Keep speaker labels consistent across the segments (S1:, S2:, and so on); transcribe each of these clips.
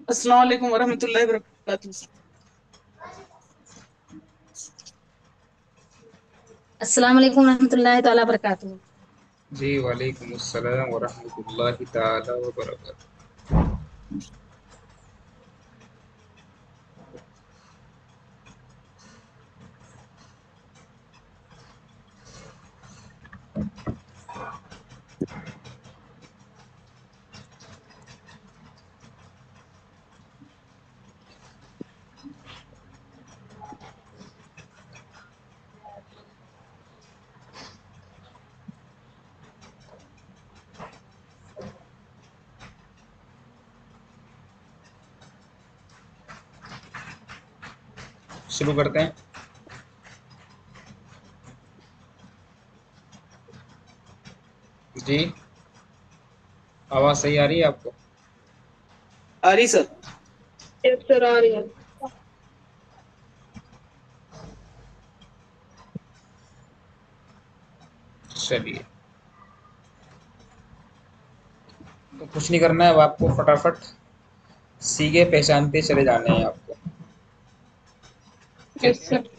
S1: अस्सलाम वालेकुम वरहमतुल्लाहि वबरकातुहू।
S2: अस्सलाम वालेकुम रहमतुल्लाहि तआला बरकातहू।
S3: जी वालेकुम अस्सलाम वरहमतुल्लाहि ताला वबरकातुहू। शुरू करते हैं। जी, आवाज़ सही आ रही है आपको?
S1: आ रही सर।
S4: यस सर, आ रही है।
S3: चलिए, तो कुछ नहीं करना है, अब आपको फटाफट सीखे पहचानते चले जाने हैं आपको। ठीक
S4: यस
S3: है,
S4: सर।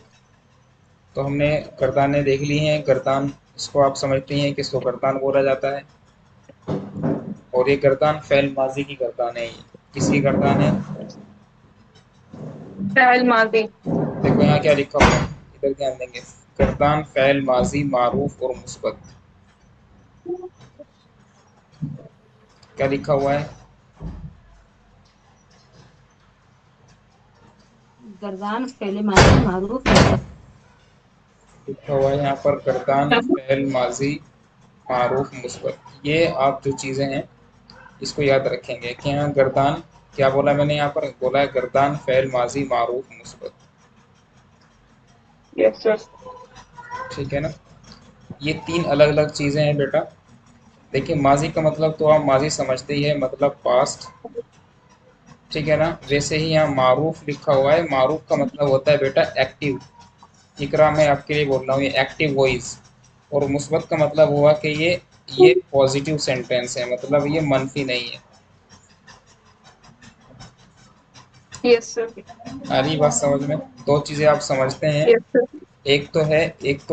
S3: तो हमने गर्दानें देख ली हैं। गर्दान, इसको आप समझते हैं कि इसको गर्दान बोला जाता है। और ये गर्दान फ़ेल माज़ी की गर्दान है। ये किसकी गर्दान है?
S4: पहल मादी।
S3: देखो यहाँ क्या लिखा हुआ है, इधर ध्यान देंगे। गर्दान फ़ेल माज़ी मारूफ और मुस्बत, क्या लिखा हुआ है?
S2: गर्दान फेले माजी मारूफ मुस्बत।
S3: लिखा हुआ है यहाँ पर गर्दान फ़ेल माज़ी मारूफ मुस्बत। ये आप जो चीज़ें हैं इसको याद रखेंगे कि यहाँ गर्दान, क्या बोला मैंने? यहाँ पर बोला है गर्दान फ़ेल माज़ी मारूफ मुस्बत।
S4: Yes sir.
S3: ठीक है ना? ये तीन अलग अलग चीज़ें हैं बेटा। देखिए, माज़ी का मतलब तो आप माज़ी समझते ही है, मतलब पास्ट। ठीक है ना? वैसे ही यहाँ मारूफ लिखा हुआ है। मारूफ का मतलब होता है बेटा एक्टिव। इकरा, मैं आपके लिए बोल रहा हूँ, ये एक्टिव वॉइस। और मुस्बत का मतलब हुआ कि ये पॉजिटिव सेंटेंस है, मतलब ये मनफी नहीं है।
S4: Yes sir.
S3: आ रही बात समझ में? दो चीज़ें आप समझते हैं।
S4: Yes sir.
S3: एक तो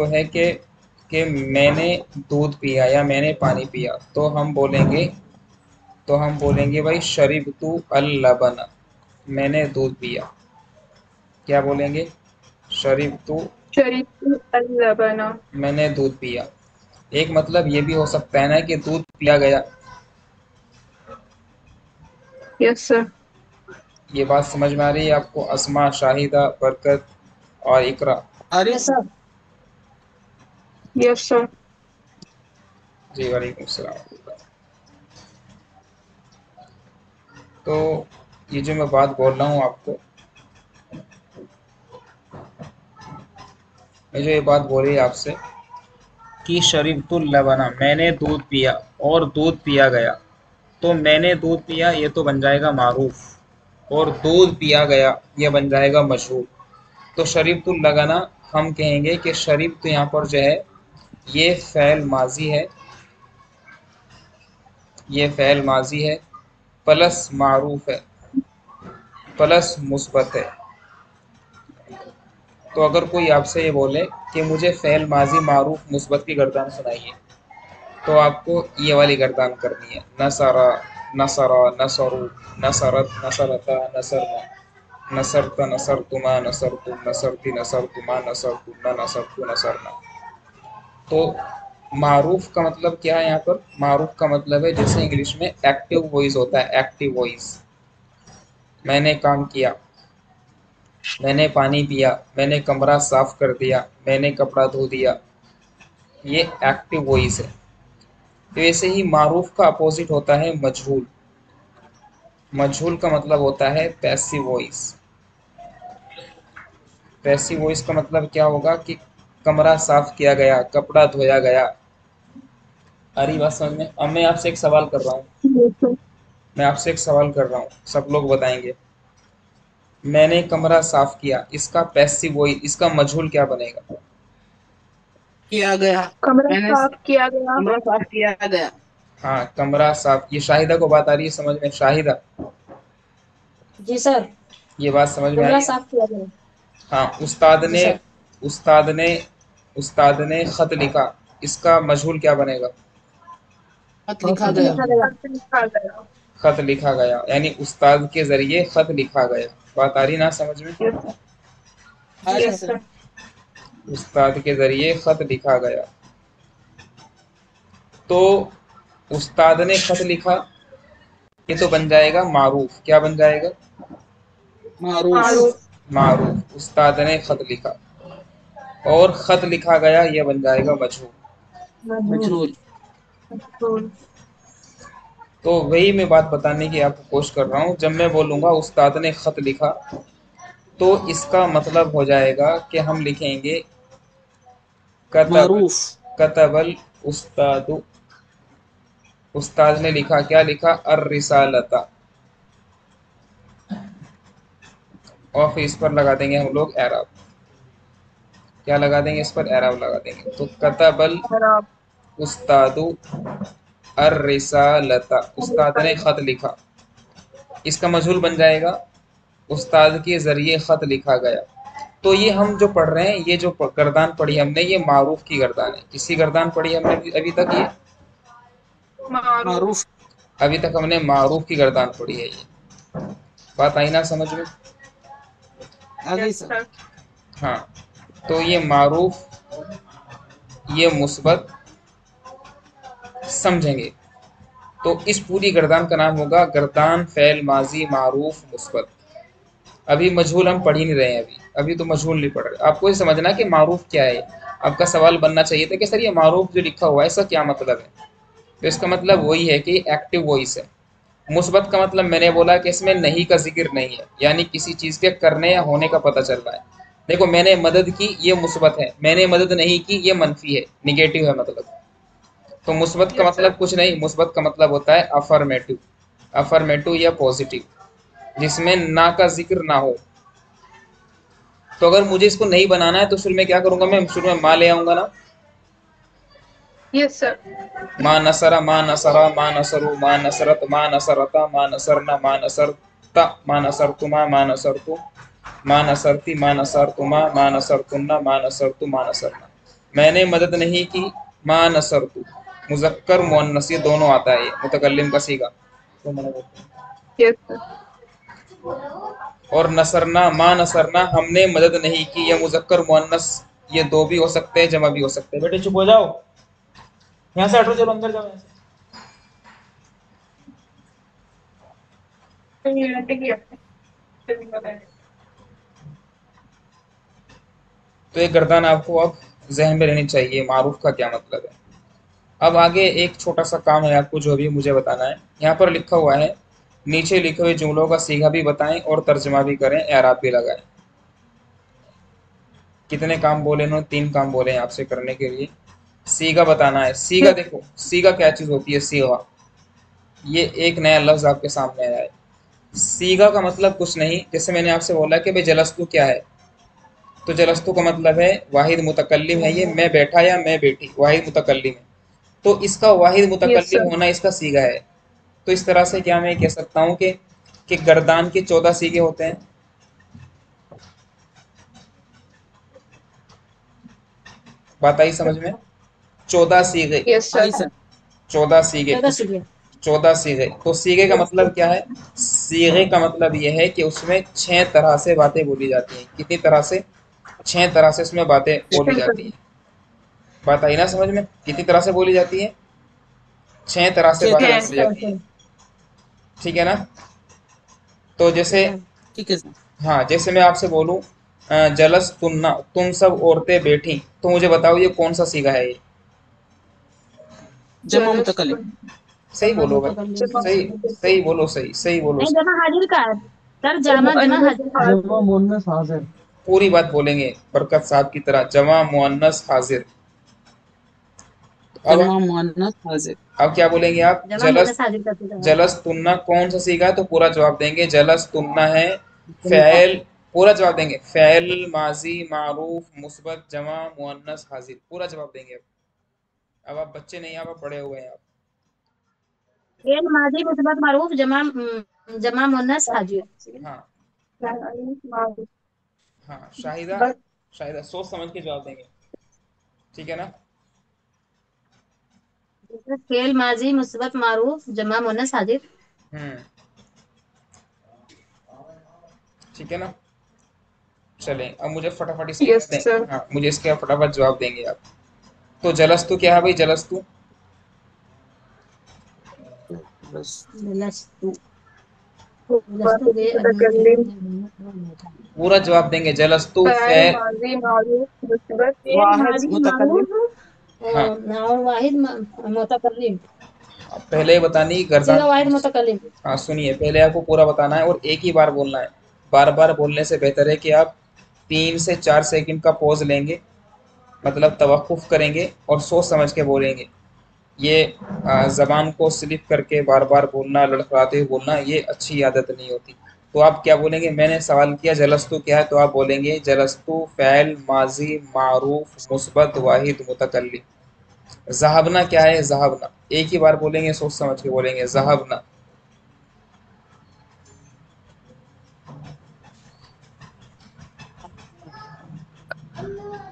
S3: है कि मैंने दूध पिया या मैंने पानी पिया, तो हम बोलेंगे भाई शरीबतु अल लबन, मैंने दूध पिया। क्या बोलेंगे? शरीबतु,
S4: शरीफ अल्लाह बना।
S3: मैंने दूध पिया। एक मतलब ये भी हो सकता है ना कि दूध पिया गया।
S4: Yes sir.
S3: ये बात समझ में आ रही है आपको? अस्मा, शाहिदा, बरकत और इकरा।
S1: आ रही
S2: yes
S1: sir.
S2: Sir.
S4: Yes sir.
S3: जी वालेकुम सलाम। तो ये जो मैं बात बोल रहा हूँ आपको, मैं जो ये बात बोली आपसे कि शरीबतुल लबना, मैंने दूध पिया और दूध पिया गया, तो मैंने दूध पिया ये तो बन जाएगा मारूफ, और दूध पिया गया ये बन जाएगा मशहूर। तो शरीबतुल लगाना, हम कहेंगे कि शरीब तो यहाँ पर जो है ये फ़ैल माजी है, ये फ़ैल माजी है प्लस मारूफ है प्लस मुस्बत है। तो अगर कोई आपसे ये बोले कि मुझे फ़ैल माजी मारूफ मुस्बत की गर्दान सुनाइए, तो आपको ये वाली गर्दान करनी है। नसरा, नसरा, नसरु, नसरत, नसरता, नसरना, नसरता, नसरतुमा, नसरतुम, नसरती, नसरतुमा, नसरतुन्ना, नसरतु, नसरना। तो मारूफ का मतलब क्या है? यहाँ पर मारूफ का मतलब है जैसे इंग्लिश में एक्टिव वॉइस होता है, एक्टिव वॉइस। मैंने काम किया, मैंने पानी पिया, मैंने कमरा साफ कर दिया, मैंने कपड़ा धो दिया, ये एक्टिव वॉइस है। तो ऐसे ही मारूफ का अपोजिट होता है मजहूल। मजहूल का मतलब होता है पैसिव वॉइस। पैसिव वॉइस का मतलब क्या होगा कि कमरा साफ किया गया, कपड़ा धोया गया। अरे बात समझ में? अब मैं आपसे एक सवाल कर रहा हूँ,
S4: यस सर।
S3: मैं आपसे एक सवाल कर रहा हूँ, सब लोग बताएंगे। मैंने कमरा साफ किया, इसका पैसिव वॉइस, इसका मजहूल क्या बनेगा?
S1: किया गया।
S4: कमरा
S1: मैंने
S4: साफ किया गया।
S1: कमरा साफ किया गया।
S3: हाँ, कमरा साफ। ये शाहिदा को बात आ रही है समझ में? शाहिदा,
S2: जी सर।
S3: ये बात समझ में आई
S2: कमरा
S3: है?
S2: साफ किया गया।
S3: हाँ, उस्ताद
S2: जी
S3: ने
S2: सर।
S3: उस्ताद ने उस्ताद ने खत लिखा, इसका मजहूल क्या बनेगा?
S1: खत लिखा
S2: खत
S1: गया।
S2: लिखा गया।
S4: खत लिखा गया।
S3: खत लिखा गया, यानी उस्ताद के जरिए खत लिखा गया। बात आ रही ना समझ में?
S4: Yes sir.
S1: आ रही
S4: यस
S1: सर।
S4: सर।
S3: उस्ताद के जरिए खत लिखा गया। तो उस्ताद ने खत लिखा, ये तो बन जाएगा मारूफ। क्या बन जाएगा?
S1: मारूफ।
S4: मारूफ।
S3: मारूफ। उस्ताद ने खत लिखा। और खत लिखा गया, ये बन जाएगा मजहूल।
S2: मजहूल।
S1: मजहूल।
S4: मजहूल।
S3: तो वही मैं बात बताने की आपको कोशिश कर रहा हूँ। जब मैं बोलूंगा उस्ताद ने खत लिखा, तो इसका मतलब हो जाएगा कि हम लिखेंगे कतब
S1: मारूफ।
S3: कतबल उस्तादु। उस्ताद ने लिखा, क्या लिखा? अर रिसालता। और फिर इस पर लगा देंगे हम लोग एराब। क्या लगा देंगे इस पर? एराब लगा देंगे। तो कतबल
S4: खराब।
S3: उस्तादु अर रिसालता, उस्ताद ने खत लिखा। इसका मजहूल बन जाएगा उस्ताद के जरिए खत लिखा गया। तो ये हम जो पढ़ रहे हैं, ये जो गर्दान पढ़ी हमने, ये मारूफ की गर्दान है। किसी गर्दान पढ़ी हमने अभी तक? ये
S4: मारूफ।
S1: मारूफ।
S3: अभी तक हमने मारूफ की गर्दान पढ़ी है। ये बात आई ना समझ में?
S1: आ गई
S4: यस
S1: सर।
S4: सर।
S3: हाँ, तो ये मारूफ, ये मुस्बत समझेंगे। तो इस पूरी गर्दान का नाम होगा गर्दान फ़ेल माजी मारूफ मुस्बत। अभी मजहूल हम पढ़ ही नहीं रहे हैं। अभी तो मजहूल नहीं पढ़ रहे। आपको ये समझना कि मारूफ क्या है। आपका सवाल बनना चाहिए था कि सर ये मारूफ जो लिखा हुआ है इसका क्या मतलब है? तो इसका मतलब वही है कि एक्टिव वॉइस है। मुस्बत का मतलब मैंने बोला कि इसमें नहीं का जिक्र नहीं है, यानी किसी चीज़ के करने या होने का पता चल रहा है। देखो, मैंने मदद की, ये मुस्बत है। मैंने मदद नहीं की, ये मनफी है, निगेटिव है मतलब। तो मुस्बत का
S4: यस सर।
S3: मतलब कुछ नहीं। मुस्बत का मतलब होता है अफर्मेटिव, अफर्मेटिव या पॉजिटिव, जिसमें ना का जिक्र ना हो। तो अगर मुझे इसको नहीं बनाना है तो शुरू में क्या करूंगा? मैं शुरू में माँ ले आऊंगा ना।
S4: Yes sir.
S3: माँ नसरा, माँ नसरा, माँ नसरू, माँ नसरत, माँ नसरता, माँ नसरना, माँ नसरता, माँ नसरतुमा, माँ नसरतु, माँ नसरती, माँ नसरतुमा, माँ नसरतुन्ना, माँ नसरतु, माँ नसरना। मैंने मदद नहीं की, माँ नसरतु। मुज़क्कर मुअन्नस ये दोनों आता है, ये मुतकल्लिम का सीगा। तो मैंने
S4: यस सर।
S3: और नसरना, माँ नसरना, हमने मदद नहीं की। ये मुज़क्कर मुअन्नस, ये दो भी हो सकते हैं, जमा भी हो सकते हैं। बेटे चुप हो जाओ, यहाँ से हटो, चलो अंदर जाओ यहाँ से। तो ये गर्दान आपको अब जहन में रहनी चाहिए, मारूफ का क्या मतलब है। अब आगे एक छोटा सा काम है आपको, जो भी मुझे बताना है। यहाँ पर लिखा हुआ है, नीचे लिखे हुए जुमलों का सीगा भी बताएं और तर्जमा भी करें, एराब भी लगाएं। कितने काम बोले इन्होंने? 3 काम बोले हैं आपसे करने के लिए। सीगा बताना है। सीगा, देखो सीगा क्या चीज़ होती है? सीगा, ये एक नया लफ्ज़ आपके सामने आया है। सीगा का मतलब कुछ नहीं। जैसे मैंने आपसे बोला कि भाई जलस्तु क्या है, तो जलस्तु का मतलब है वाहिद मुतकल्लिम है। ये मैं बैठा या मैं बैठी, वाहिद मुतकल्लिम है। तो इसका वाहिद
S4: यस
S3: मुतकल्लिम
S4: सर।
S3: होना इसका सीगा है। तो इस तरह से क्या मैं कह सकता हूँ कि गर्दान के 14 सीगे होते हैं। बात आई समझ में? 14 सीगे,
S4: यस
S1: आई
S4: सर।
S1: सर।
S3: 14 सीगे।
S2: 14 सीखे।
S3: 14 सीगे। तो सीगे का मतलब क्या है? सीगे का मतलब यह है कि उसमें 6 तरह से बातें बोली जाती हैं। कितनी तरह से? 6 तरह से उसमें बातें बोली जाती हैं। बात आई ना समझ में? कितनी तरह से बोली जाती है? 6 तरह से
S1: छह
S3: बातें
S1: तरह
S4: है।
S3: बोली
S1: से।
S3: जाती हैं। ठीक है ना? तो जैसे,
S1: ठीक है सर।
S3: हाँ, जैसे मैं आपसे बोलूं जलस तुन्ना, तुम सब औरतें बैठी, तो मुझे बताओ ये कौन सा सीगा है? ये
S1: जमा
S4: जलस
S1: मुतकल्लिम।
S4: तुम।
S3: सही
S2: जमा
S3: बोलो भाई,
S2: मुतकल्लिम
S4: जमा
S2: का
S3: सही
S2: सीगा।
S3: सही बोलो, सही सही बोलो,
S2: नहीं,
S3: सही।
S2: जमा हाजिर का है सर। जमा
S4: मुअन्नस
S2: हाजिर का है।
S4: हाजिर।
S5: मुन्नस हाजिर।
S3: पूरी बात बोलेंगे बरकत साहब की तरह, जमा मुअन्नस हाजिर। अब
S1: जमा मुअन्नस हाजिर।
S3: अब क्या बोलेंगे आप?
S2: जमा
S3: जलस,
S2: मुन्नस हाजिर का सीगा है।
S3: जलस तुन्ना कौन सा सीगा है? तो पूरा जवाब देंगे, जलस तुन्ना है फ़ैल पूरा जवाब देंगे। फ़ेल माजी मारूफ मुस्बत जमा मुअन्नस हाजिर, पूरा जवाब देंगे। अब आप बच्चे नहीं, अब आप बड़े हो गए हैं आप।
S2: फेल माजी मुस्बत मारूफ जमा जमा मुन्नस हाजिर।
S3: हाँ
S4: मारूफ
S3: हाँ शाहिदा,
S4: बस
S3: शाहिदा सोच समझ के जवाब देंगे, ठीक है ना?
S2: जैसे फेल माजी मुस्बत मारूफ जमा मुन्नस हाजिर।
S3: हम्म, ठीक है ना? चलें, अब मुझे फटाफट इसके क्या
S4: यस सर।
S3: दें, हाँ मुझे इसके फटाफट जवाब देंगे आप। तो जलस्तु क्या है भाई? जलस्तु
S1: बस
S2: लस्तु लस्तु
S4: वाहिद
S2: बे
S4: मुतकल्लिम
S3: पूरा जवाब देंगे। जलस्तु
S4: फ़ैल
S3: फे
S4: माजी मारूफ मुस्बत
S2: फेल
S1: वाहिद
S2: माजी
S1: मुतकल्लिम।
S2: मारूफ
S3: हाँ,
S2: और वाहिद मुतकल्लिम।
S3: पहले बतानी गर्दान
S2: सिगा वाहिद
S3: कौन सी।
S2: मुतकल्लिम।
S3: हाँ सुनिए, पहले आपको पूरा बताना है और एक ही बार बोलना है। बार बार बोलने से बेहतर है कि आप 3 से 4 सेकंड का पॉज लेंगे, मतलब तवक्कुफ करेंगे और सोच समझ के बोलेंगे। ये ज़बान को स्लिप करके बार बार बोलना, लड़खड़ाते हुए बोलना, ये अच्छी आदत नहीं होती। तो आप क्या बोलेंगे? मैंने सवाल किया जलस्तु क्या है, तो आप बोलेंगे जलस्तु फ़ैल माजी मारूफ मुस्बत वाहिद मुतकल्लिम। ज़हाबना क्या है? ज़हाबना एक ही बार बोलेंगे, सोच समझ के बोलेंगे ज़हाबना।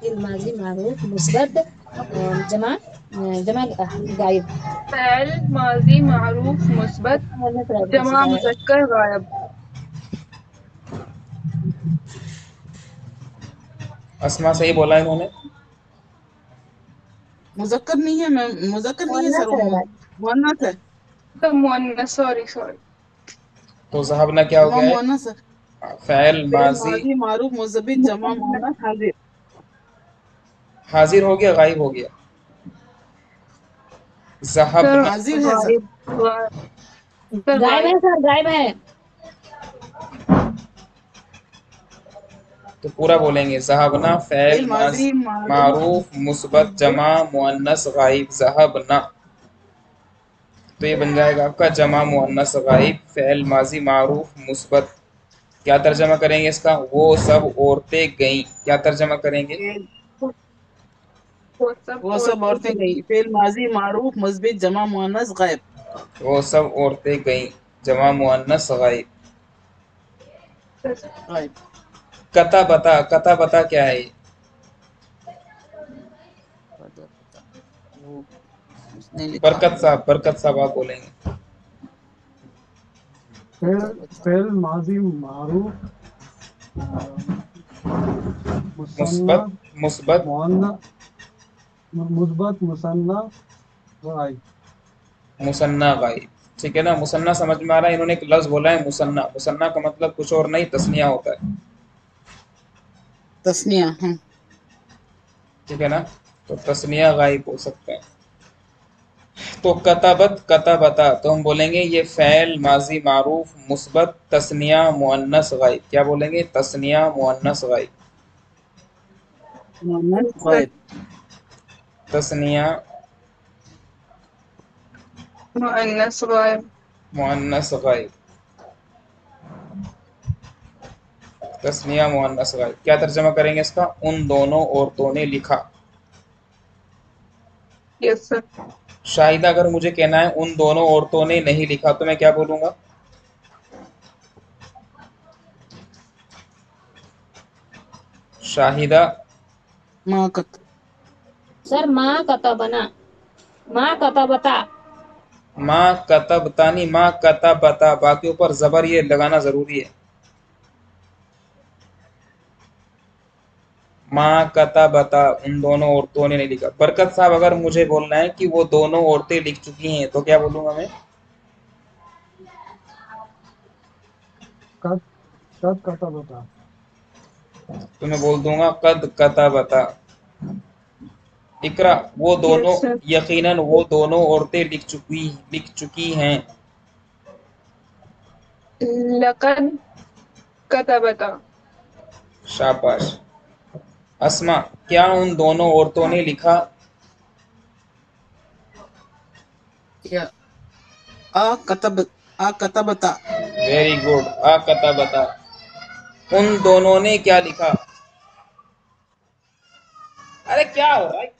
S2: फेल माजी मारूफ मुस्बत जमा जमा गायब।
S4: फ़ैल माजी मारूफ मुस्बत
S2: मुन्नस गायब
S4: जमा
S2: सिगा है।
S4: मुज़क्कर गायब।
S3: अस्मा सही बोला इन्होंने।
S1: मुजक्कर नहीं है मैम, मुजक्कर नहीं है सर,
S2: मुन्नस
S1: वो
S2: है भाई।
S1: मुअन्नस है।
S4: तो मुअन्नस, सॉरी सॉरी।
S3: तो ज़हाबना क्या हो
S1: जमा
S3: गया है?
S1: मुअन्नस है।
S3: फ़ैल
S1: फेल
S3: माजी
S1: माजी मारूफ मुजबित जमा मुअन्नस हाजिर।
S3: हाजिर हो गया, गायब हो गया?
S4: सर
S3: ज़हाबना।
S1: हाजिर है सर।
S4: गायब गायब सर
S2: गायब है
S4: गायब।
S2: सर, गायब है।
S3: तो पूरा बोलेंगे ज़हाबना फ़ैल
S1: फेल
S3: माज
S1: माजी मारूफ
S3: मारूफ मुस्बत
S1: मुस्बित।
S3: जमा मुअन्नस गायब ज़हाबना। तो ये बन जाएगा आपका जमा मुअन्नस गायब फ़ैल माजी मारूफ मुस्बत। क्या तर्जमा करेंगे इसका? वो सब औरतें गईं। क्या तर्जमा करेंगे?
S1: फेल
S4: सब
S1: वो सब
S4: औरतें
S1: औरतें गई। फेल माजी मारूफ मुस्बित जमा मुअन्नस गायब।
S3: वो सब औरतें गईं जमा मुअन्नस गायब।
S1: गायब।
S3: कता बता, कता बता क्या है ये?
S1: पता पता वो उसने लिखा।
S3: बरकत साहब आप बोलेंगे।
S5: फेल
S1: पता पता
S5: फेल माजी मारूफ मुसन्ना
S3: मुस्बत मुस्बत
S5: मुअन्ना मुस्बत मुसन्ना गायब।
S3: मुसन्ना गायब, ठीक है ना? मुसन्ना समझ में आ रहा है? इन्होंने एक लफ्ज बोला है मुसन्ना। मुसन्ना का मतलब कुछ और नहीं, तस्निया होता है,
S1: तस्निया। हाँ
S3: ठीक है ना? तो तस्निया गायब हो सकते हैं। तो कतबत कतबता, तो हम बोलेंगे ये फ़ैल माजी मारूफ मुस्बत तस्निया मुअन्नस गायब। क्या बोलेंगे? तस्निया मुअन्नस गायब।
S1: मुअन्नस
S4: सर
S1: गायब।
S3: तस्निया
S4: मुअन्नस गायब।
S3: मुअन्नस गायब। तस्निया मुअन्नस गायब। क्या तर्जमा करेंगे इसका? उन दोनों औरतों ने लिखा।
S4: Yes sir.
S3: शाहिदा अगर मुझे कहना है उन दोनों औरतों ने नहीं लिखा, तो मैं क्या बोलूंगा? शाहिदा।
S1: माँ कत
S2: सर माँ कतबना, माँ कतबता।
S3: माँ कतबतानी, माँ कतबता, बा के ऊपर जबर ये लगाना जरूरी है। माँ कतबता, उन दोनों औरतों ने नहीं लिखा। बरकत साहब अगर मुझे बोलना है कि वो दोनों औरतें लिख चुकी हैं, तो क्या बोलूंगा मैं?
S5: कद कद कता बता।
S3: तो मैं बोल दूंगा कद कतबता। इकरा, वो दोनों,
S4: यस सर।
S3: यकीनन वो दोनों औरतें लिख चुकी हैं।
S4: लकद कतबता।
S3: शाबाश। अस्मा, क्या उन दोनों औरतों ने लिखा?
S1: क्या आ कतब आ कतबता।
S3: वेरी गुड, आ कतबता। उन दोनों ने क्या लिखा। अरे क्या हो रहा है,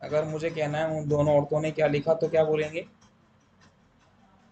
S3: अगर मुझे कहना है उन दोनों औरतों ने क्या लिखा तो क्या बोलेंगे।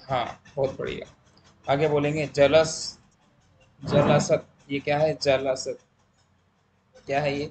S3: हाँ, बहुत बढ़िया। आगे बोलेंगे जलस, जलसत, ये क्या है जलसत, क्या है ये।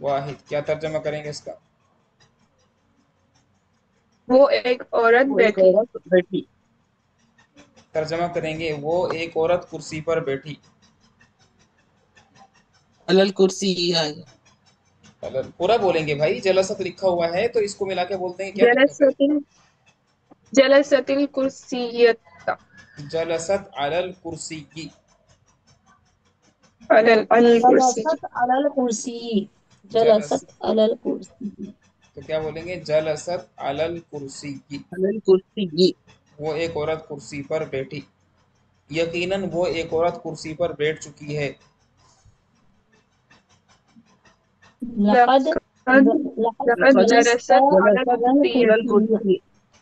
S3: वाहिद क्या तर्जमा करेंगे इसका।
S4: वो एक औरत
S1: वो एक
S4: बैठी
S1: औरत बैठी।
S3: तर्जमा करेंगे वो एक औरत कुर्सी पर बैठी।
S1: अलल कुर्सी आएगा।
S3: अगर पूरा बोलेंगे भाई, जलसत लिखा हुआ है तो इसको मिला के बोलते हैं क्या दिक्कत है।
S4: जलसतिल जलसतिल कुर्सियत
S3: जलसत अलल कुर्सी की।
S4: अलल अलल कुर्सी
S2: जलसत अलल कुर्सी,
S3: जलस
S2: जलसत अलल कुर्सी।
S3: तो क्या बोलेंगे जलसत अलल कुर्सी की।
S1: अलल कुर्सी की।
S3: वो एक औरत कुर्सी पर बैठी। यकीनन वो एक औरत कुर्सी पर बैठ चुकी है।
S2: लक़द
S4: लक़द
S2: लक़द
S4: लक़द
S1: लक़द
S2: जलस्त
S4: जलसत अलल
S1: जलसत
S2: अलल
S4: कुर्सियत
S1: अलल
S2: कुर्सी।
S1: कुर्सी।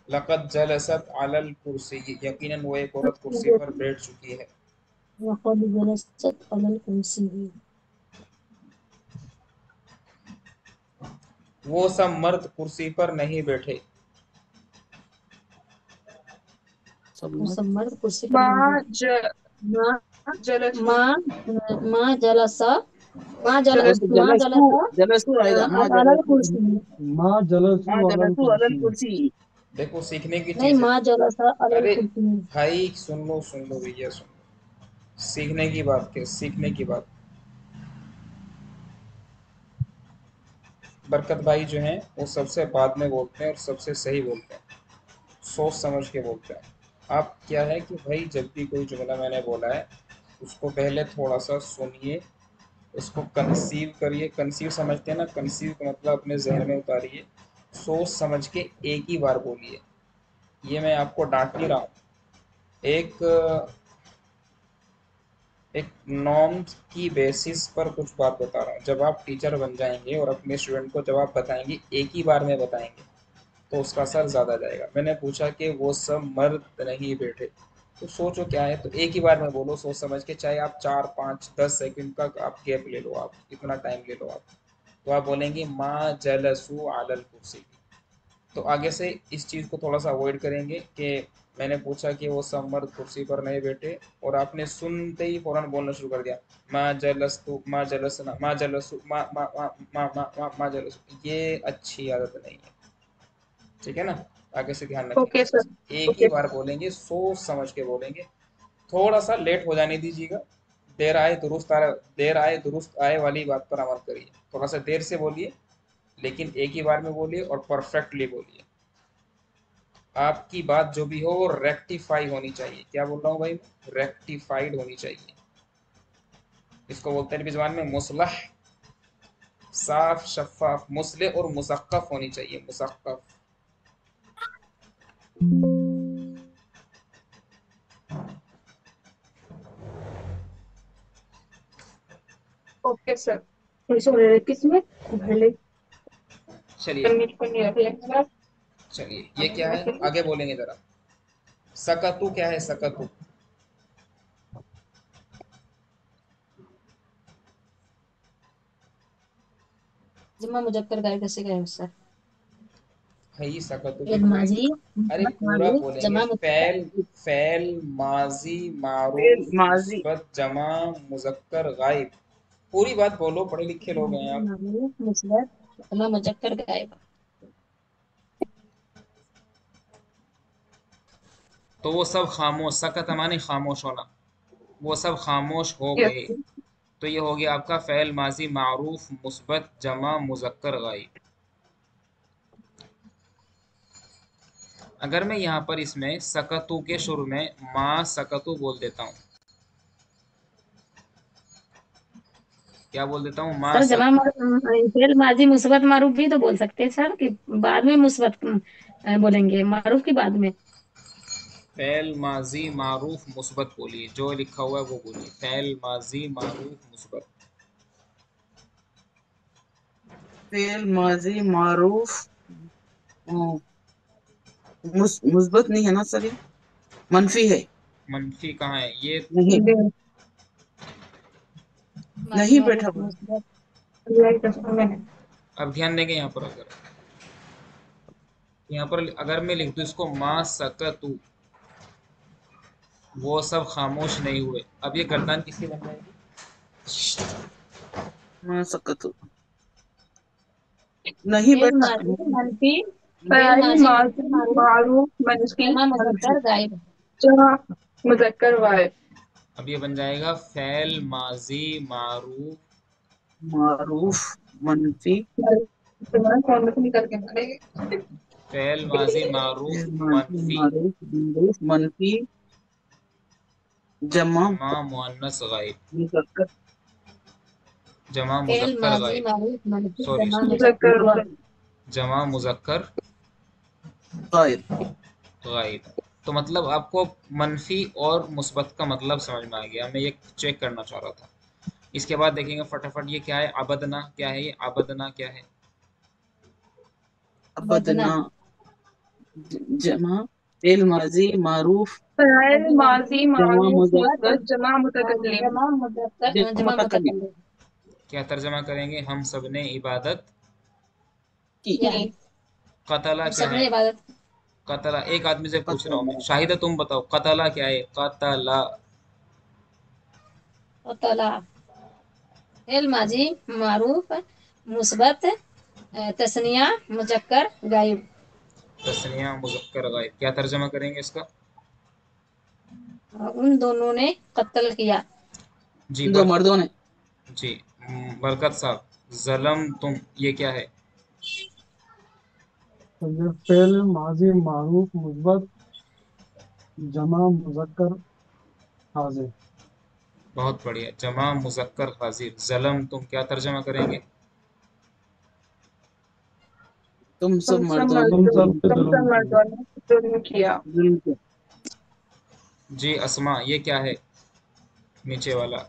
S3: लक़द जलसत अलल कुर्सी, यकीनन वो एक औरत कुर्सी पर बैठ चुकी है।
S2: लक़द जलस्त अलल कुर्सी।
S3: वो सब मर्द कुर्सी पर नहीं बैठे।
S1: सब
S2: वो
S1: मत।
S2: सब मर्द कुर्सी पर
S4: मा
S2: नहीं बैठे।
S4: ज
S2: माँ
S4: जलसु
S2: माँ माँ जलसा
S4: जलसु
S2: माँ
S1: जलसू
S2: जलसा
S1: जलसू आएगा। माँ
S2: अलल
S1: जलसू।
S2: कुर्सी।
S5: माँ जलसु
S1: माँ
S5: अलल
S1: जलसू अलल
S5: कुर्सी।
S1: कुर्सी।
S3: देखो सीखने की
S2: नहीं,
S3: चीज है।
S2: माँ जलसा अलल
S3: अरे
S2: कुर्सी।
S3: भाई सुन लो भैया सुन लो। सीखने की बात के सीखने की बात। बरकत भाई जो हैं वो सबसे बाद में बोलते हैं और सबसे सही बोलते हैं, सोच समझ के बोलते हैं। आप क्या है कि भाई जब भी कोई जुमला मैंने बोला है उसको पहले थोड़ा सा सुनिए, उसको कंसीव करिए। कंसीव समझते हैं ना, कंसीव का मतलब अपने जहन में उतारिए, सोच समझ के एक ही बार बोलिए। ये मैं आपको डांट नहीं रहा हूँ, एक एक नॉर्म्स की बेसिस पर कुछ बात बता रहा हूँ। जब आप टीचर बन जाएंगे और अपने स्टूडेंट को जब आप बताएंगे एक ही बार में बताएंगे तो उसका असर ज़्यादा जाएगा। मैंने पूछा कि वो सब मर्द नहीं बैठे, तो सोचो क्या है, तो एक ही बार में बोलो सोच समझ के, चाहे आप 4 5 10 सेकंड का आप गैप ले लो, आप इतना टाइम ले लो आप। तो आप बोलेंगे माँ जलसू आलल कुर्सी। तो आगे से इस चीज़ को थोड़ा सा अवॉइड करेंगे कि मैंने पूछा कि वो सब मर्द कुर्सी पर नहीं बैठे और आपने सुनते ही फौरन बोलना शुरू कर दिया माँ जलस्तु माँ जलसना माँ जलसु माँ माँ माँ माँ माँ माँ माँ जलसु। ये अच्छी आदत नहीं है, ठीक है ना। आगे से ध्यान
S4: ओके सर
S3: रखेंगे, एक ही
S4: ओके
S3: बार बोलेंगे, सोच समझ के बोलेंगे। थोड़ा सा लेट हो जाने दीजिएगा। देर आए दुरुस्त आए, देर आए दुरुस्त आए वाली बात पर अमल करिए। थोड़ा सा देर से बोलिए लेकिन एक ही बार में बोलिए और परफेक्टली बोलिए। आपकी बात जो भी हो वो रेक्टिफाई होनी चाहिए। क्या बोल रहा हूँ भाई, रेक्टिफाइड होनी चाहिए। इसको बोलते हैं अरबी ज़बान में मुसलह, साफ शफाफ। मुसले और मुसक्कफ होनी चाहिए, मुसक्कफ।
S4: ओके सर
S2: किसमें पहले
S3: चलिए
S4: पन्नी पन्नी रख लेंगे
S3: चलिए, ये क्या है आगे बोलेंगे जरा। सकतु क्या है, सकतु।
S2: जमा मुजक्कर गाय कैसे गए सर?
S3: भाई सकतु के
S2: फेल
S3: पूरे,
S2: माजी
S3: अरे
S2: मुस्बत
S3: पूरा
S2: मारूफ
S3: बोलेंगे।
S2: जमा मुजक्कर
S3: फैल, फैल माजी
S1: फेल
S3: मारूफ
S1: माजी।
S3: मुस्बत जमा मुजक्कर गायब। पूरी बात बोलो, पढ़े लिखे लोग हैं
S2: माजी
S3: आप।
S2: मारूफ मुस्बत जमा मुजक्कर गायब।
S3: तो वो सब खामोश, सकत माने खामोश होना, वो सब खामोश हो
S4: यस
S3: गए। तो ये हो गया आपका फ़ैल माज़ी मारूफ मुस्बत जमा मुज़क्कर गायब। अगर मैं यहाँ पर इसमें सकतु के शुरू में माँ सकतु बोल देता हूँ क्या बोल देता हूँ, मा
S2: सर
S3: सक।
S2: फेल माजी मुस्बत मारूफ भी तो बोल सकते हैं सर, कि बाद में मुस्बत बोलेंगे, मारूफ की बाद में।
S3: फ़ेल माजी मारूफ मुस्बत बोलिए, जो लिखा हुआ है वो बोलिए, फ़ेल माजी मारूफ मुस्बत।
S1: फेल माजी मारूफ मुस्बत नहीं है ना सर, ये मनफी है।
S3: मनफी कहाँ है ये?
S1: नहीं,
S2: माजी
S1: नहीं
S2: मारूफ
S1: बैठा हुआ।
S2: मुस्बत।
S3: अब ध्यान देंगे यहाँ पर, अगर यहाँ पर अगर मैं लिख दूँ इसको मा सकतु, वो सब खामोश नहीं हुए, अब ये गर्दन किसकी बन जाएगी?
S1: मा सकत नहीं
S2: फेल
S1: बैठा।
S2: माजी मनफी, फेल
S4: फ़ाइल
S2: माजी
S4: माज़ी
S2: मनफी मारूफ,
S4: मारूफ मनफी
S2: जमा
S1: मनफी।
S2: मुज़क्कर गायब।
S4: जमा मुज़क्कर वाहिद।
S3: अब ये बन जाएगा फ़ेल माजी मारूफ,
S1: मारूफ मनफी।
S4: तुम्हारा कौन सा निकल के मारेगा?
S3: फ़ेल माजी मारूफ
S1: फेल माजी
S3: मनफी,
S1: मारूफ मारूफ मनफी जमा
S3: जमा मुअन्नस गायब,
S1: मुज़क्कर
S3: जमा
S2: फेल
S3: मुज़क्कर
S2: माजी
S3: गायब,
S2: मारूफ मनफी
S3: सॉरी
S2: जमा
S3: सॉरी,
S4: मुज़क्कर
S2: मुज़क्कर
S4: वाहिद।
S3: जमा मुज़क्कर
S1: गायब।
S3: गायब। तो मतलब आपको मनफी और मुस्बत का मतलब समझ में आ गया, मैं ये चेक करना चाह रहा था। इसके बाद देखेंगे फटाफट, ये क्या है, अबदना क्या है, ये अबदना क्या है?
S2: बदना।
S1: अबदना जमा फेल माजी मारूफ
S4: फ़ाइल
S2: माजी मारूफ
S4: माज़ी
S1: जमा
S4: मारूफ
S1: मुज़क्कर
S4: मुस्बत जमा मुतकल्लिम।
S2: जमा मुज़क्कर, जमा
S1: मुतकल्लिम
S2: मुतकल्लिम
S3: क्या तर्जमा करेंगे, हम सब ने इबादत
S1: की।
S2: किया है।
S3: कतला
S2: हम
S3: क्या है?
S2: सबने इबादत
S3: कतला, एक आदमी से पूछ रहा हूँ मैं,
S1: कतला
S3: शाहिदा तुम बताओ कतला क्या है, कतला।
S2: और तला। फेल माजी मारूफ मुस्बत, तस्निया मुज़क्कर गायब।
S3: तस्निया मुज़क्कर गायब, क्या तर्जमा करेंगे इसका?
S2: उन दोनों ने कत्ल किया।
S3: जी
S1: दो मर्दों ने।
S3: जी बरकत साहब, जलम तुम ये क्या है?
S5: तो ये फेल माजी मारूफ मुस्बत जमा मुजक्कर हाजिर।
S3: बहुत बढ़िया, जमा मुज़क्कर हाजिर। जलम तुम क्या तर्जमा करेंगे?
S1: तुम सब
S4: तुम सब
S1: मर्दों
S5: तुम
S1: ने
S4: मर्दों
S5: सब
S1: जुल्म
S5: पे
S4: तुम
S5: जुल्म
S4: सब
S5: किया।
S4: मर्दों ने जुल्म किया।
S1: जुल्म किया।
S3: जी अस्मा ये क्या है, नीचे वाला,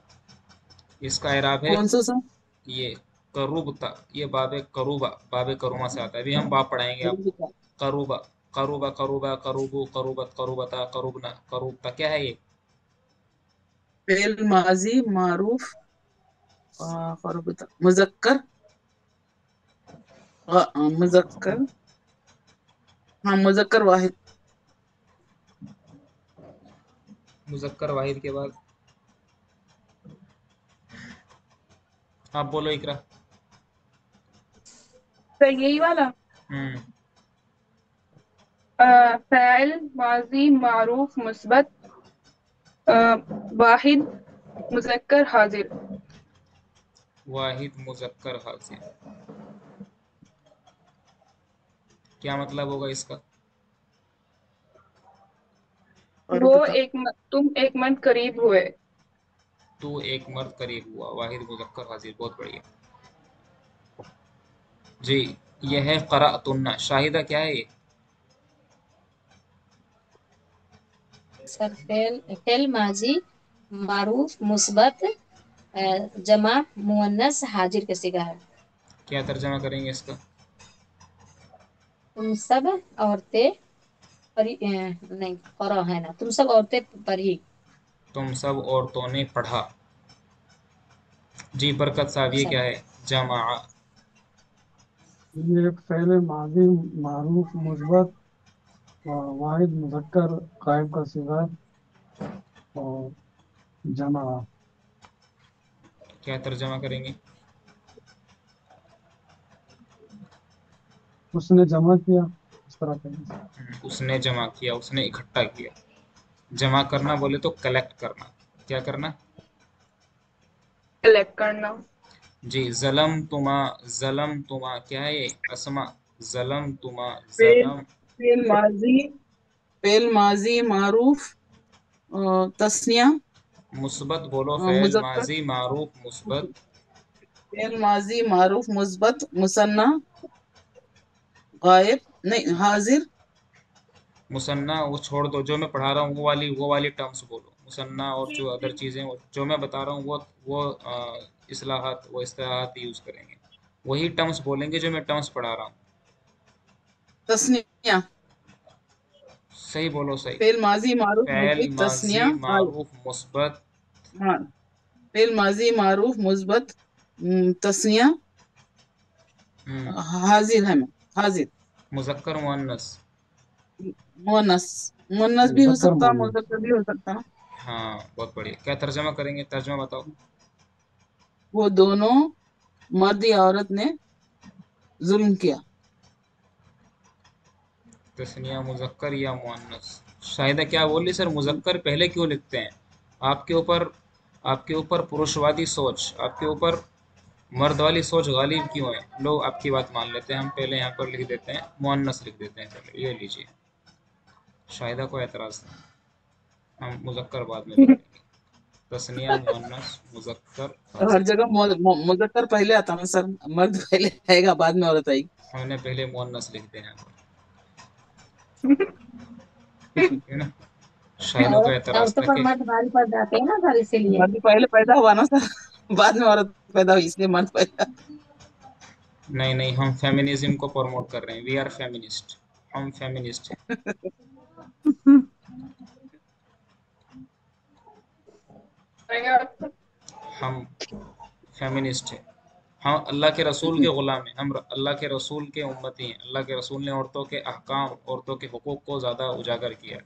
S3: इसका इराब है
S1: कौन सा सर?
S3: ये करूबता, ये बाबे करूबा, बाबे करूमा से आता है, अभी हम बाप पढ़ाएंगे आपको। करूबा, करूबा करूबा करूबू करूबत करूबता करूबना करूबता, क्या है ये?
S1: फेल माजी मारूफ मुजक्कर मुजक्कर, हाँ मुजक्कर वाहिद।
S3: मुज़क्कर वाहिद के बाद आप बोलो इकरा।
S4: तो यही वाला
S3: हम्म।
S4: फ़ाइल माज़ी मारूफ मुस्बत वाहिद मुज़क्कर हाजिर।
S3: वाहिद मुज़क्कर हाजिर, क्या मतलब होगा इसका?
S1: और
S4: वो
S1: बता।
S4: तुम एक मर्द करीब हुए।
S3: तू एक मर्द करीब हुआ, वाहिद मुज़क्कर हाजिर, बहुत बढ़िया। जी यह है क़राअतुन्ना, शाहिदा क्या है ये?
S2: सर फेल माजी मारूफ मुस्बत, जमा मुअन्नस हाजिर का सिगा है।
S3: क्या तर्जमा करेंगे इसका?
S2: तुम सब औरतें परी, नहीं करो है ना, तुम सब औरतें परी।
S3: तुम सब औरतों ने पढ़ा। जी बरकत साहब
S2: तुम
S3: ये
S2: सब।
S3: क्या है, जमा?
S5: ये फेल माजी मारूफ मुस्बत वाहिद मुजक्कर गायब का सिगा और जमा।
S3: क्या तर्जमा करेंगे?
S5: उसने जमा किया, इस तरह का।
S3: उसने जमा किया, उसने इकट्ठा किया। जमा करना बोले तो कलेक्ट करना, क्या करना?
S4: कलेक्ट करना।
S3: जी जलम तुमा क्या है ये, असमा? जलम तुमा,
S1: फेल
S3: जलम।
S1: फेल माजी मारूफ तस्निया
S3: मुस्बत बोलो, फ़ेल
S1: मुजक्कर
S3: माजी मारूफ मुस्बत
S1: फेल माजी मारूफ मुस्बत मुसन्ना गायब नहीं हाजिर।
S3: मुसन्ना वो छोड़ दो, जो मैं पढ़ा रहा हूँ वो वाली टर्म्स बोलो। मुसन्ना और जो अदर चीज़ें जो मैं बता रहा हूँ वो इस्लाहात वो इस्लाहात यूज़ करेंगे। वही टर्म्स बोलेंगे जो मैं टर्म्स पढ़ा रहा हूँ।
S1: तस्निया।
S3: सही बोलो सही।
S1: फेल माजी मारूफ
S3: फ़ैल
S1: मुफीद
S3: माज़ी
S1: तस्निया गायब।
S3: मारूफ मुस्बत।
S1: हाँ। फेल माजी मारूफ मुस्बत तस्निया
S3: हम्म।
S1: हाजिर है मैं। हाजिर।
S3: मुज़क्कर मुअन्नस।
S1: मुअन्नस। मुअन्नस भी हो
S5: मुज़क्कर
S1: सकता,
S5: मोहम्मद।
S1: मुज़क्कर भी हो सकता ना।
S3: हाँ बहुत बढ़िया। क्या तर्जमा करेंगे, तर्जमा बताओ।
S1: वो दोनों मर्द या औरत ने जुल्म किया।
S3: तस्निया मुज़क्कर या मुअन्नस। शाहिदा क्या बोल रही सर, मुज़क्कर पहले क्यों लिखते हैं? आपके ऊपर आपके ऊपर पुरुषवादी सोच, आपके ऊपर मर्द वाली सोच गालिब क्यों है? लोग आपकी बात मान लेते हैं, हम पहले यहाँ पर लिख देते हैं मुअन्नस लिख देते हैं। चलो ये लीजिए, शाहिदा को एतराज़ नहीं, हम मुज़क्कर बाद में लिख देंगे। तस्निया मुअन्नस मुज़क्कर
S1: तो हर
S3: हाजिर।
S1: जगह मुज़क्कर पहले आता ना सर, मर्द पहले आएगा बाद में औरत आएगी।
S3: हमने पहले मुअन्नस लिख दिया यहाँ पर, ठीक है ना। शाहिदा को एतराज़
S2: औरतों
S3: था
S2: पर
S3: कि
S2: मर्द भारी पड़ जाते हैं ना सर, इसीलिए।
S1: मर्द पहले पैदा हुआ ना सर, बाद में औरत पैदा हुई, इसलिए मर्द पहले।
S3: नहीं नहीं, हम फेमिनिज्म को प्रमोट कर रहे हैं, वी आर फेमिनिस्ट, हम फेमिनिस्ट हैं।
S4: आएगा आपको।
S3: हम फेमिनिस्ट हैं। हम अल्लाह के रसूल के ग़ुलाम हैं, हम अल्लाह के रसूल के उम्मती हैं। अल्लाह के रसूल ने औरतों के अहकाम, औरतों के हुकूक को ज़्यादा उजागर किया है।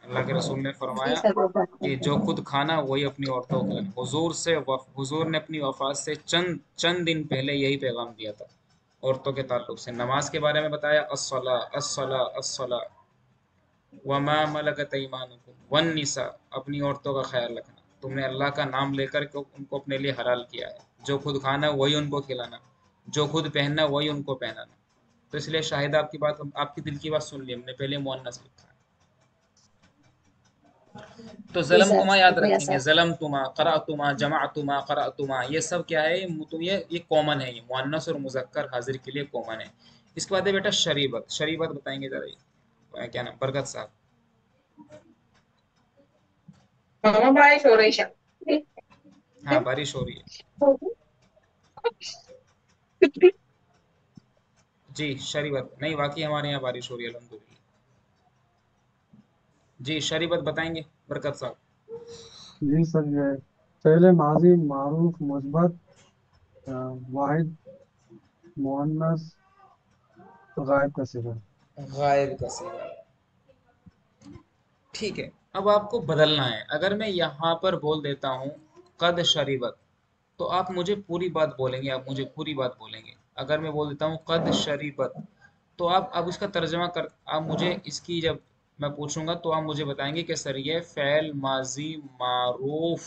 S3: अल्लाह के रसूल ने
S2: जी
S3: फरमाया
S2: सर, वो बात
S3: कि
S2: है।
S3: जो खुद खाना वही अपनी औरतों को खिलाए। हुजूर ने अपनी वफ़ात से चंद चंद दिन पहले यही पैगाम दिया था औरतों के ताल्लुक से। नमाज के बारे में बताया, अस्सला अस्सला अस्सला वमा मलकत ऐमानुकुम वन निसा, अपनी औरतों का ख्याल रखना, तुमने अल्लाह का नाम लेकर के उनको अपने लिए हलाल किया है। जो खुद खाना वही उनको खिलाना, जो खुद पहनना वही उनको पहनाना। तो इसलिए शाहिद आपकी बात, आपकी दिल की बात सुन ली हमने, पहले मुअन्नस लिखा है। तो
S2: जी
S3: जलम
S2: सर,
S3: तुमा याद
S2: शुक्रिया
S3: रखेंगे,
S2: सर।
S3: जलम तुमा, करा तुमा, जमा तुमा, करा तुमा, ये सब क्या है, तो ये कॉमन है, ये मुअन्नस और मुजक्कर हाजिर के लिए कॉमन है। इसके बाद है बेटा शरीबत। शरीबत बताएंगे जरा, क्या नाम, बरकत साहब।
S4: मामा बारिश हो रही है।
S3: हाँ बारिश हो रही है। जी शरीबत नहीं, वाकई हमारे यहाँ बारिश हो रही है अल्हम्दुलिल्लाह। जी शरीबत बताएंगे बरकत साहब।
S5: जी सर, ये फ़ेल माजी मारूफ मुस्बत वाहिद मुअन्नस गायब का सिगा।
S3: गायब का सीगा, ठीक है। अब आपको बदलना है। अगर मैं यहाँ पर बोल देता हूँ कद शरीबत, तो आप मुझे पूरी बात बोलेंगे, आप मुझे पूरी बात बोलेंगे। अगर मैं बोल देता हूँ कद शरीबत, तो आप अब इसका तर्जमा कर, आप मुझे इसकी जब मैं पूछूंगा तो आप मुझे बताएंगे कि सर ये फ़ेल माजी मारूफ,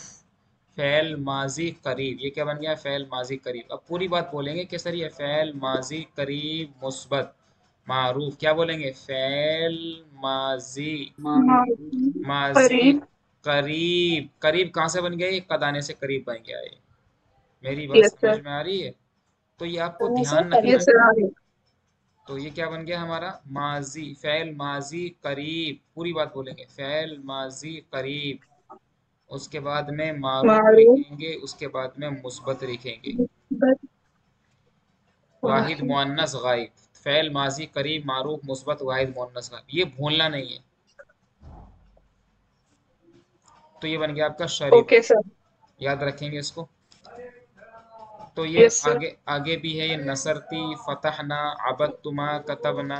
S3: फ़ेल माजी करीब, ये क्या बन गया, फ़ेल माजी करीब। अब पूरी बात बोलेंगे कि सर ये फ़ेल माजी करीब मुस्बत मारूफ, क्या बोलेंगे, फ़ेल माजी माजी
S4: करीब।
S3: करीब। करीब कहाँ से बन गया, ये कद आने से करीब बन गया है। मेरी बात
S4: यस
S3: समझ
S4: सर।
S3: में आ रही है? तो ये आपको
S2: करने से
S3: ध्यान रखना
S2: करीब।
S3: है।
S4: यस सर, आ रही
S3: तो ये क्या बन गया हमारा, माजी, फ़ैल माजी करीब, पूरी बात बोलेंगे, फ़ैल माजी करीब। उसके बाद में मारूफ
S4: मारूफ
S3: लिखेंगे, उसके बाद में मुस्बत लिखेंगे,
S4: मुस्बत
S3: वाहिद
S4: वाहिद।
S3: मुअन्नस गायब। फ़ैल माजी करीब मारूफ मुस्बत वाहिद मुअन्नस गायब, ये भूलना नहीं है। तो ये बन गया आपका शरीबत,
S4: ओके सर।
S3: याद रखेंगे इसको। तो ये
S4: यस सर।
S3: आगे आगे भी है, ये नसरती, फतहना, अबदतुमा, कतबना,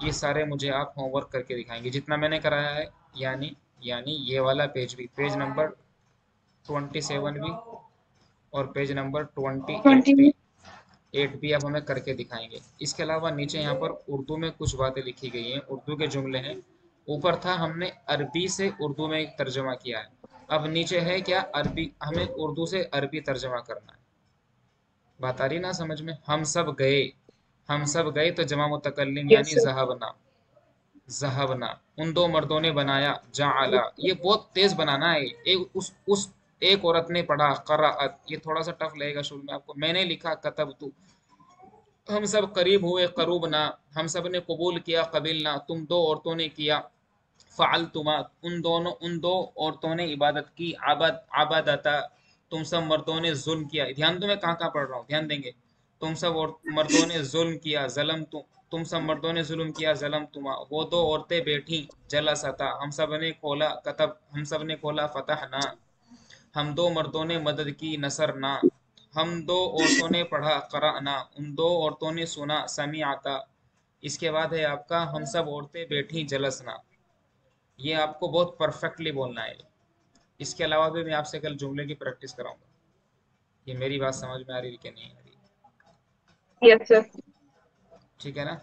S3: ये सारे मुझे आप होमवर्क करके दिखाएंगे जितना मैंने कराया है। यानी यानी ये वाला पेज भी, पेज नंबर 27 भी, और पेज नंबर 28
S4: 20।
S3: भी, 8 भी आप हमें करके दिखाएंगे। इसके अलावा नीचे यहाँ पर उर्दू में कुछ बातें लिखी गई हैं, उर्दू के जुमले हैं। ऊपर था हमने अरबी से उर्दू में एक तर्जमा किया है, अब नीचे है क्या, अरबी, हमें उर्दू से अरबी तर्जमा करना है। बात आ रही ना समझ में, हम सब गए, हम सब गए तो जमा मुतकल्लिम
S4: यस
S3: यानी
S4: सर।
S3: ज़हबना, ज़हबना, उन दो मर्दों ने बनाया, जाअला, ये बहुत तेज बनाना है, एक उस एक औरत ने पढ़ा, क़राअत, ये थोड़ा सा टफ लगेगा शुरू में आपको। मैंने लिखा, कतबतु, हम सब करीब हुए, करूब ना, हम सब ने कबूल किया, कबिल ना, तुम दो औरतों ने किया, फ़अलतुमा, उन दो औरतों ने इबादत की, आबादता, तुम सब मर्दों ने जुल्म किया। ध्यान दो मैं कहाँ कहाँ पढ़ रहा हूँ, ध्यान देंगे। तुम सब मर्दों ने जुल्म किया, तुम सब मर्दों ने जुल्म किया, जलम तुमा, वो दो औरतें बैठी, जलसता, हम सब ने खोला, फतह ना, हम दो मर्दों ने मदद की, नसर ना, हम दो औरतों ने पढ़ा, क़राअना, उन दो औरतों ने सुना, समीअता। इसके बाद है आपका, हम सब औरतें बैठी, जलसना। ये आपको बहुत परफेक्टली बोलना है। इसके अलावा भी मैं आपसे कल जुमले की प्रैक्टिस कराऊंगा। ये मेरी बात समझ में आ रही है कि नहीं आ रही?
S4: Yes sir.
S3: ठीक है ना?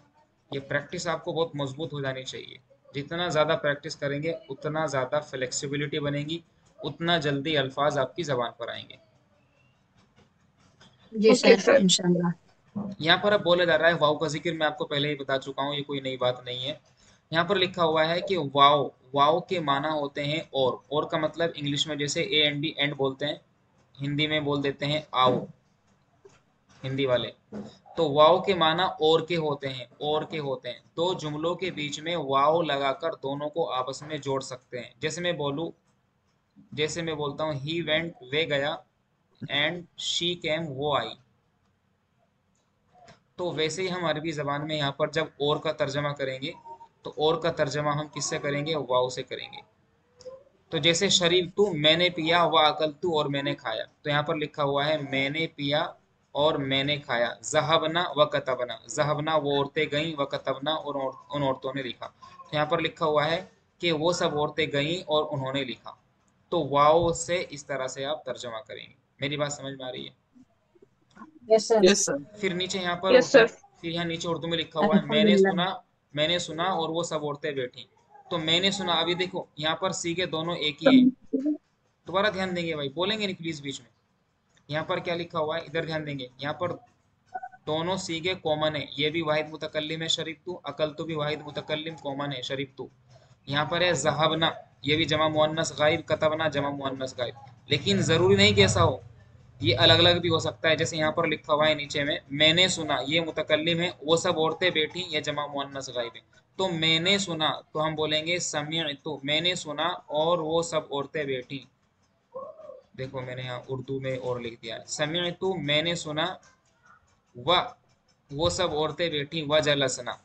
S3: ये प्रैक्टिस आपको बहुत मजबूत हो जानी चाहिए। जितना ज़्यादा प्रैक्टिस करेंगे उतना ज़्यादा फ्लेक्सिबिलिटी बनेगी, उतना जल्दी अल्फाज आपकी ज़बान पर आएंगे।
S2: जी
S4: ओके
S2: सर,
S4: सर।
S2: इंशाल्लाह।
S3: यहाँ पर अब बोला जा रहा है वाव का जिक्र, मैं आपको पहले ही बता चुका हूँ, ये कोई नई बात नहीं है। यहाँ पर लिखा हुआ है कि वाव, वाव के माना होते हैं और का मतलब इंग्लिश में जैसे ए एंड डी एंड बोलते हैं, हिंदी में बोल देते हैं आओ, हिंदी वाले। तो वाव के माना और के होते हैं, और के होते हैं। दो जुमलों के बीच में वाव लगाकर दोनों को आपस में जोड़ सकते हैं। जैसे मैं बोलता हूँ ही वेंट, वे गया, एंड शी केम, वो आई। तो वैसे ही हम अरबी ज़बान में यहाँ पर जब और का तर्जमा करेंगे, तो और का तर्जमा हम किससे करेंगे? वाव से करेंगे। तो जैसे शरीब तू, मैंने पिया, व अकल तू, और मैंने खाया। तो यहाँ पर लिखा हुआ है मैंने पिया और मैंने खाया। जहबना व कतबना, जहबना वो औरतें गईं, व कतबना और उन औरतों ने लिखा। तो यहाँ पर लिखा हुआ है कि वो सब औरतें गईं और उन्होंने लिखा। तो वाव से इस तरह से आप तर्जमा करेंगे। मेरी बात समझ में आ रही है?
S2: Yes sir.
S1: Yes sir.
S3: फिर नीचे यहाँ पर
S4: यस
S3: उर्दू,
S4: सर।
S3: फिर यहाँ नीचे उर्दू में लिखा हुआ है
S2: अल्हम्दुलिल्लाह।
S3: मैंने सुना और वो सब औरतें बैठी। तो मैंने सुना, अभी देखो यहाँ पर सी के दोनों एक ही हैं। दोबारा ध्यान देंगे भाई, बोलेंगे नहीं प्लीज बीच में। यहाँ पर क्या लिखा हुआ है, इधर ध्यान देंगे। यहाँ पर दोनों सीगे कॉमन है, ये भी वाहिद मुतकल्लिम है शरीफ तू, अकल तो भी वाहिद मुतकल्लिम कॉमन है शरीफ तू। यहाँ पर है जहाबना, ये भी जमा मुअन्नस गायब, कतबना जमा मुअन्नस गायब। लेकिन जरूरी नहीं कि ऐसा हो, ये अलग अलग भी हो सकता है। जैसे यहाँ पर लिखा हुआ है नीचे में, मैंने सुना, ये मुतकल्लिम है, वो सब औरतें बैठी, ये जमा मुअन्नस गायब है। तो मैंने सुना तो हम बोलेंगे समिअतु, मैंने सुना और वो सब औरतें बैठी। देखो मैंने यहाँ उर्दू में और लिख दिया है, समिअतु मैंने सुना, व वो सब औरतें बैठी, व जलसना,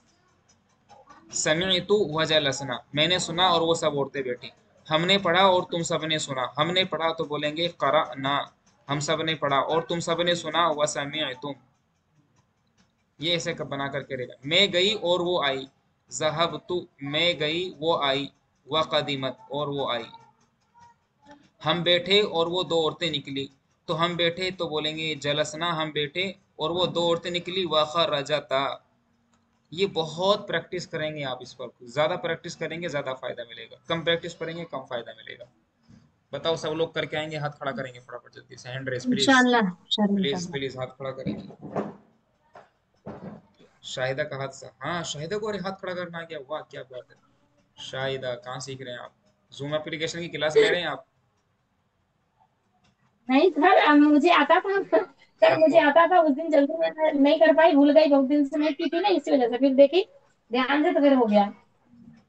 S3: समिअतु व जलसना, मैंने सुना और वो सब औरतें बैठी। हमने पढ़ा और तुम सबने सुना, हमने पढ़ा तो बोलेंगे क़रअना, हम सब ने पढ़ा और तुम सब ने सुना, व समिअतुम। ये ऐसे बना करके रहेगा। मैं गई और वो आई, ज़हबतु, मैं गई वो आई, व क़दिमत, और वो आई। हम बैठे और वो दो औरतें निकली। तो हम बैठे तो बोलेंगे जलसना, हम बैठे और वो दो औरतें निकली, व खरजता। ये बहुत प्रैक्टिस करेंगे आप इस पर, ज्यादा प्रैक्टिस करेंगे ज्यादा फायदा मिलेगा, कम प्रैक्टिस करेंगे कम फायदा मिलेगा। बताओ सब लोग करके आएंगे, हाथ खड़ा करेंगे फटाफट जल्दी से, हैंड रेस प्लीज।
S2: इंशाल्लाह सर,
S3: प्लीज
S2: इंशाल्लाह।
S3: प्लीज हाथ खड़ा करेंगे। शाहिदा का हाथ सा, हाँ शाहिदा को अरे हाथ खड़ा करना आ गया, वाह क्या बात है। शाहिदा कहाँ सीख रहे हैं आप? जूम एप्लीकेशन की क्लास ले रहे हैं आप?
S2: नहीं सर, मुझे आता था सर, मुझे
S3: आपको
S2: आता था। उस दिन जल्दी मैं नहीं कर पाई, भूल गई, बहुत दिन से नहीं की थी ना, इसी वजह से फिर देखी ध्यान से तो फिर हो गया।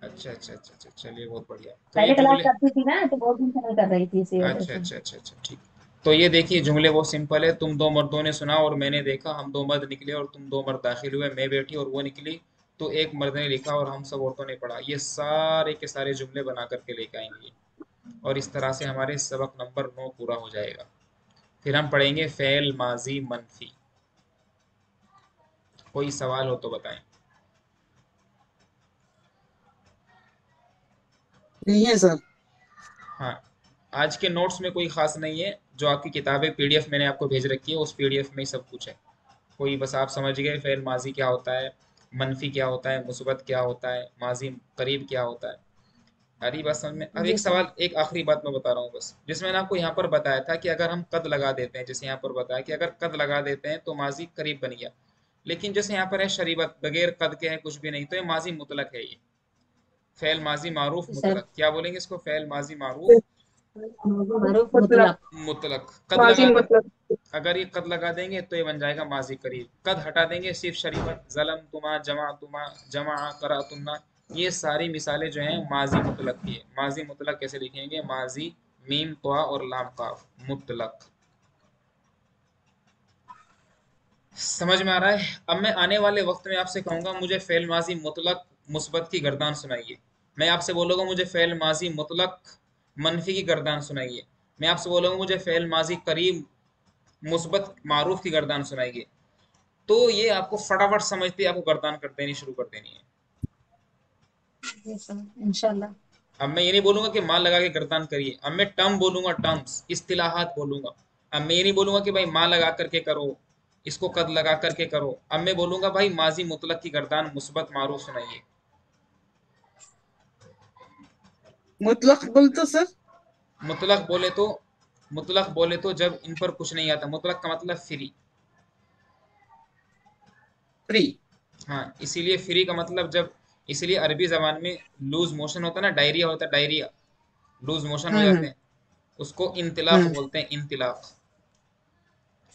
S3: अच्छा अच्छा अच्छा अच्छा, चलिए बहुत बढ़िया। तो ये
S2: पहले क्लास
S3: जुमले,
S2: करती थी ना, तो बहुत दिन से नहीं कर रही थी, इसी वजह
S3: अच्छा
S2: से।
S3: अच्छा अच्छा अच्छा ठीक। तो ये देखिए जुमले बहुत सिंपल है। तुम दो मर्दों ने सुना और मैंने देखा, हम दो मर्द निकले और तुम दो मर्द दाखिल हुए, मैं बैठी और वो निकली, तो एक मर्द ने लिखा और हम सब औरतों ने पढ़ा। ये सारे के सारे जुमले बना करके लेके आएंगे और इस तरह से हमारे सबक नंबर 9 पूरा हो जाएगा। फिर हम पढ़ेंगे फेल माजी मनफी। कोई सवाल हो तो बताएं।
S1: नहीं है सर।
S3: हाँ, आज के नोट्स में कोई खास नहीं है, जो आपकी किताबें पीडीएफ मैंने आपको भेज रखी है उस पीडीएफ में ही सब कुछ है। कोई बस आप समझ गए फेल माजी क्या होता है, मनफी क्या होता है, मुस्बत क्या होता है, माजी करीब क्या होता है। अरे बात समझ में। अब
S2: जी
S3: एक
S2: सर।
S3: सवाल, एक आखिरी बात मैं बता रहा हूँ बस, जिसमें मैंने आपको यहाँ पर बताया था कि अगर हम कद लगा देते हैं, जैसे यहाँ पर बताया कि अगर कद लगा देते हैं तो माजी करीब बन गया। लेकिन जैसे यहाँ पर है शरीबत, बगैर कद के है कुछ भी नहीं, तो ये माजी मुतलक है। ये फेल माजी मारूफ
S2: जी सर।
S3: मुतलक, क्या बोलेंगे इसको? फेल माजी मारूफ
S2: मारूफ
S4: मुतलक,
S2: मुतलक।
S3: मुतलक कद
S4: माजी
S3: लगा,
S4: मुतलक।
S3: अगर ये कद लगा देंगे तो ये बन जाएगा माजी करीब। कद हटा देंगे सिर्फ शरीबत, जलम तुमा, जमा करा तुन्ना, ये सारी मिसालें जो हैं माजी मुतलक की है। माजी मुतलक कैसे लिखेंगे? माजी मीम त्वा और लाम काफ मुतलक। समझ में आ रहा है? अब मैं आने वाले वक्त में आपसे कहूंगा मुझे फेल माजी मुतलक मुस्बत की गर्दान सुनाइए। मैं आपसे बोलूंगा मुझे फेल माजी मुतलक मनफी की गर्दान सुनाइए। मैं आपसे बोलूंगा मुझे फेल माजी करीब मुस्बत मारूफ की गर्दान सुनाइए। तो ये आपको फटाफट समझते ही आपको गर्दान कर देनी शुरू कर देनी है।
S2: जी सर, इंशाल्लाह।
S3: अब मैं ये नहीं बोलूंगा कि माँ लगा के गर्दान करिए, अब मैं टर्म बोलूंगा, टर्म्स इस्तिलाहात बोलूंगा। अब मैं ये नहीं बोलूंगा कि भाई माँ लगा करके करो, इसको कद लगा करके करो। अब मैं बोलूंगा भाई माजी मुतलक की गर्दान मुस्बत मारूफ सुनाइए।
S1: मुतलक बोल तो सर।
S3: मुतलक बोले तो, मुतलक बोले तो जब इन पर कुछ नहीं आता, मुतलक का मतलब फ्री।
S1: फ्री।
S3: हाँ, इसीलिए फ्री का मतलब जब, इसीलिए अरबी जबान में लूज मोशन होता है ना, डायरिया होता है, डायरिया, लूज मोशन हो जाते
S1: हम्म
S3: हैं, उसको इंतिलाक
S1: हम्म
S3: बोलते हैं, इंतिलाक।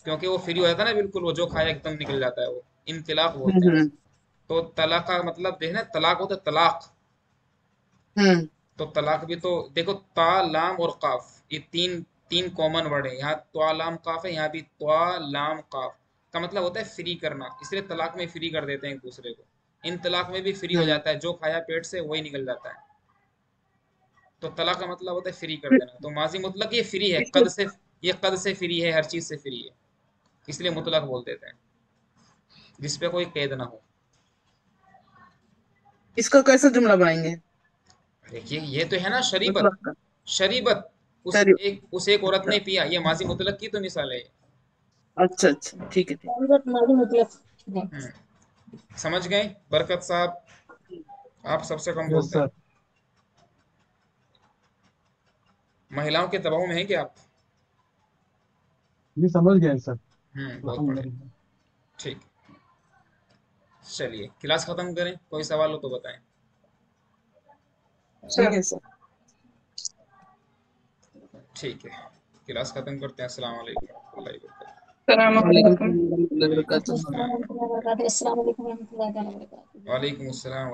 S3: क्योंकि वो फ्री हो जाता है ना बिल्कुल, वो जो खाया एकदम निकल जाता है, वो इंतिलाक बोलते हैं
S1: हम्म
S3: उसको। तो तलाक का मतलब देखना, तलाक होता है तलाक।
S1: हम्म
S3: तो तलाक भी तो देखो, ता लाम और काफ, ये तीन तीन कॉमन वर्ड है। यहाँ त्वा लाम काफ है, यहाँ भी त्वा लाम काफ का मतलब होता है फ्री करना। इसलिए तलाक में फ्री कर देते हैं एक दूसरे को। इन तलाक में भी फ्री हो
S1: हम्म
S3: जाता है, जो खाया पेट से वही निकल जाता है। तो तलाक का मतलब होता है फ्री कर देना। तो माजी मुतलक ये फ्री है,
S1: इसको
S3: कद से, ये कद से फ्री है, हर चीज से फ्री है, इसलिए मुतलक बोल देते हैं, जिसपे कोई कैद ना हो।
S1: इसका कैसा जुमला बनाएंगे?
S3: देखिए ये तो है ना शरीबत,
S1: मुतलक का।
S3: शरीबत,
S1: सर।
S3: उस एक औरत
S1: अच्छा
S3: ने पिया, ये माजी मुतलक की तो मिसाल है।
S1: अच्छा अच्छा, ठीक है ठीक।
S2: मारूफ माजी मुतलक है।
S3: समझ गए? बरकत साहब, आप सबसे कम
S5: यस
S3: बोलते हैं।
S5: सर।
S3: महिलाओं के दबाव में है क्या आप?
S5: ये समझ गए सर।
S3: बहुत बढ़िया।
S5: अल्हम्दुलिल्लाह।
S3: ठीक, चलिए क्लास खत्म करें, कोई सवाल हो तो बताएं।
S1: ठीक
S4: सर,
S1: है सर।
S3: ठीक है, क्लास खत्म करते हैं। अस्सलाम वालेकुम रहमतुल्लाहि व बरकातुहू।
S4: सलाम
S1: वालेकुम
S4: अलैकुम।
S1: सलाम warahmatullahi
S3: वालेकुम
S1: wabarakatuh।
S2: अस्सलाम
S3: अस्सलाम।
S2: वालेकुम, अस्सलाम वालेकुम, रहमतुल्लाहि व बरकातहू।
S3: वालेकुम अस्सलाम।